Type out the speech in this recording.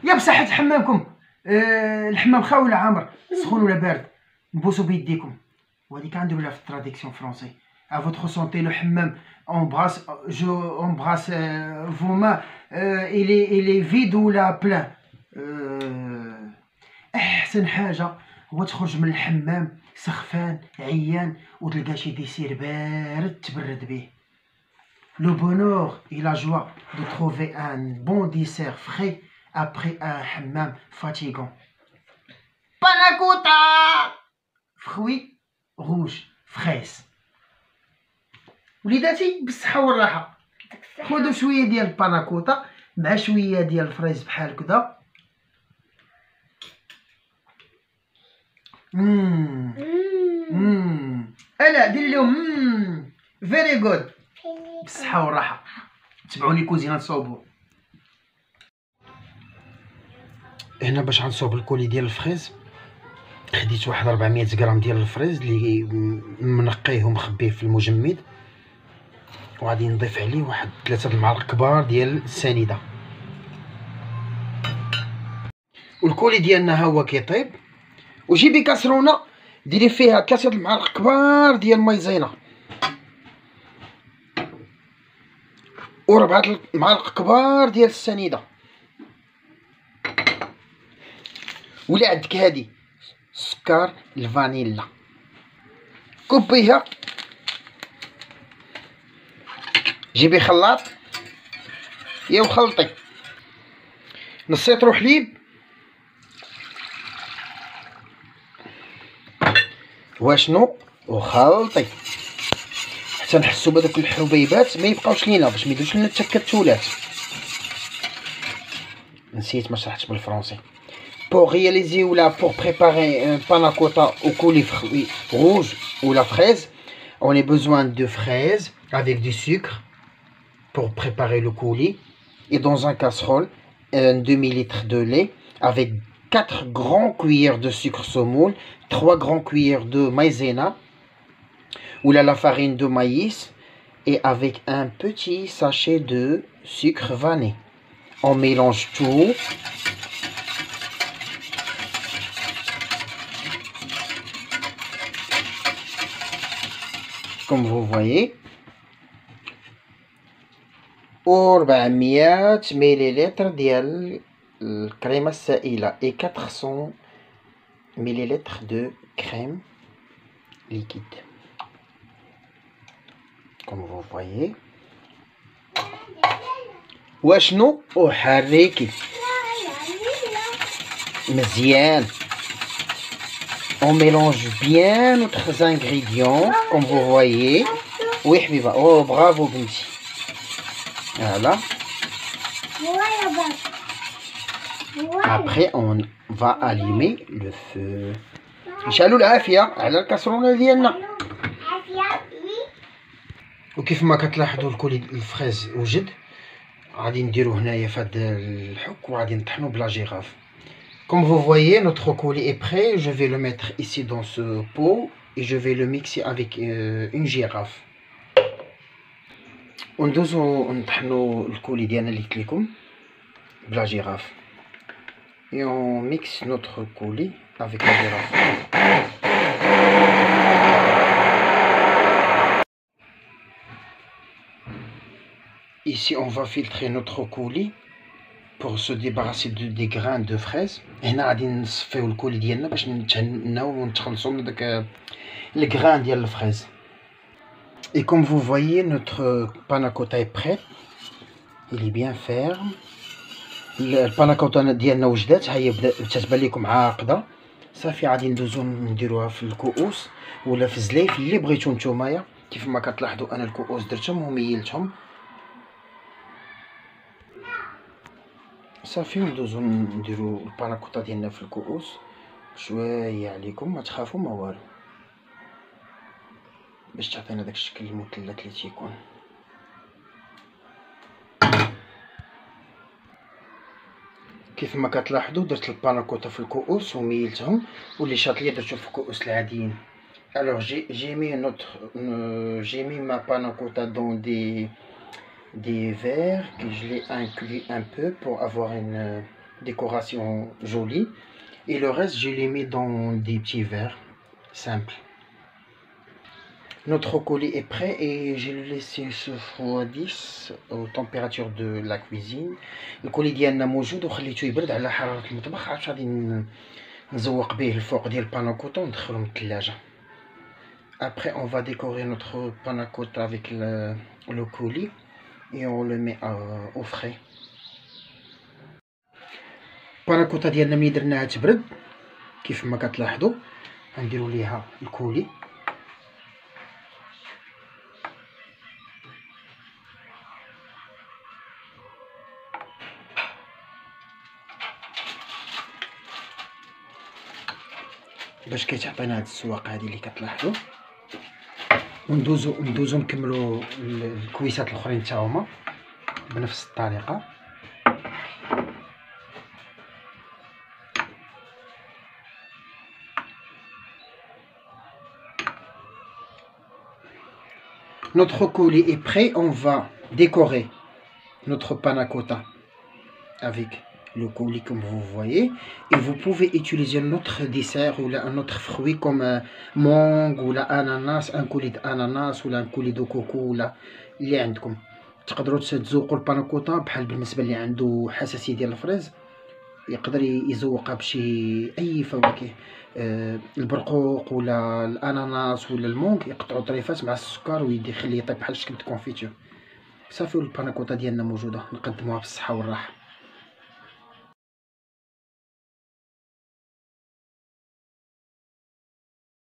يا بصحة حمامكم. الحمام خاوي ولا عامر؟ سخون ولا بارد؟ نبوسو بيديكم. وهذيك نديرو في التراديكسيون فرونسي. À votre santé le حمام. Je embrasse vos mains. Il est vide ولا plein. احسن حاجة هو تخرج من الحمام سخفان عيان وتلقى شي ديسير بارد تبرد به. Le bonheur et la joie de trouver un bon dessert frais après un hammam fatigant. Panna cotta! Fruits rouges, fraises. وليداتي بالصحة والراحة. خذوا شوية ديال البانا كوتا مع شوية ديال الفريز بحال كدا. الا ديري لهم فيري جود بالصحة والراحة. تبعوني كوزينة صوبو. هنا باش غنصوب الكولي ديال الفريز خديت واحد 400 غرام ديال الفريز اللي منقيه ومخبيه في المجمد، وغادي نضيف عليه واحد 3 المعالق كبار ديال السنيده. والكولي ديالنا ها هو كيطيب. وجيبي كاسرونه ديري فيها 3 المعالق كبار ديال المايزينا و4 المعالق كبار ديال السنيده. ولا عندك هادي سكر الفانيلا كبيها. جيبي خلاط يا وخلطي نص لتر حليب واشنو وخلطي حتى نحسو بهذوك الحبيبات ما يبقاوش لينا باش ما يدوش لنا حتى كتولات. نسيت ما شرحتش بالفرنسي. Pour réaliser ou là pour préparer un panna cotta au coulis fruits rouges ou la fraise, on a besoin de fraises avec du sucre pour préparer le coulis, et dans un casserole un demi-litre de lait avec 4 grandes cuillères de sucre semoule, 3 grandes cuillères de maïzena ou là la farine de maïs et avec un petit sachet de sucre vanillé. On mélange tout. Comme vous voyez, 400 مليلتر ديال الكريمة السائلة et 400 مليلتر de crème liquide. Comme vous voyez. واشنو وحريكي مزيان. On mélange bien notre ingrédients comme vous voyez. Oui حبيبة. Oh bravo بنتي. Voilà. Après on va allumer le feu. نشعلوا العافية على الكاسرونة ديالنا. وكيف ما كتلاحظوا الكولي الفريز وجد غادي نديرو هنايا في هاد الحك وغادي نطحنو بلا جيراف. Comme vous voyez, notre coulis est prêt. Je vais le mettre ici dans ce pot et je vais le mixer avec une girafe. وندوزو نطحنو الكولي ديالنا اللي قلت لكم بلا جيراف. Et on mixe notre coulis avec la girafe. Ici, on va filtrer notre coulis pour se débarrasser des grains de fraises. هنا غادي نصفيو الكولي ديالنا باش نتهناو ونتخلصوا من داك الغران ديال الفريز. Et comme vous voyez, notre panna cotta est prêt. Il est bien ferme. البانا كوتا ديالنا وجدات، ها هي بدات تتبان لكم عاقده. صافي غادي ندوزو نديروها في الكؤوس ولا في الزلايف اللي بغيتو نتومايا. كيف ما كتلاحظوا انا الكؤوس درتهم وميلتهم. صافي ندوزو نديرو البانا كوتا ديالنا في الكؤوس شويه عليكم، ما تخافوا ما والو، باش تعطينا داك الشكل المثلث اللي تيكون. كيف ما كتلاحظوا درت البانا كوتا في الكؤوس وميلتهم، واللي شاط ليا درتو في الكؤوس العاديين. Alors j'ai mis ma panna cotta dans des verres que je l'ai inclus un peu pour avoir décoration jolie. Et le reste, je les mets dans des petits verres simples. Notre colis est prêt et je le laisse se refroidir aux températures de la cuisine. الكولي ديالنا موجود وخليته يبرد على حرارة المطبخ. عاد غادي نزوق به الفوق ديال الباناكوتا وندخلو من الثلاجة. Après, on va décorer notre panna cotta avec le coulis et on le met au frais. البانا كوتا ديالنا ملي درناها تبرد كيف ما كتلاحظوا، غنديرو ليها الكولي. باش كيتعطينا هاد السواقه هادي اللي كتلاحظوا. وندوزو نكملو الكويسات الاخرين حتى هما بنفس الطريقه. Notre coulis est prêt, on va décorer notre panna cotta avec le coulis comme vous voyez. Et vous pouvez utiliser un autre dessert ou un autre fruit comme mangue ou ananas, un coulis d'ananas ou un coulis de coco ولا اللي عندكم. تقدروا تذوقوا البانا كوتا بحال بالنسبه اللي عنده حساسيه ديال الفريز يقدر يزوقها بشي اي فواكه، البرقوق ولا الاناناس ولا المونك، يقطعوا طريفات مع السكر ويخليه يطيب بحال شكل كونفيتور. صافي البانا كوتا ديالنا موجوده، نقدموها بالصحه والراحه.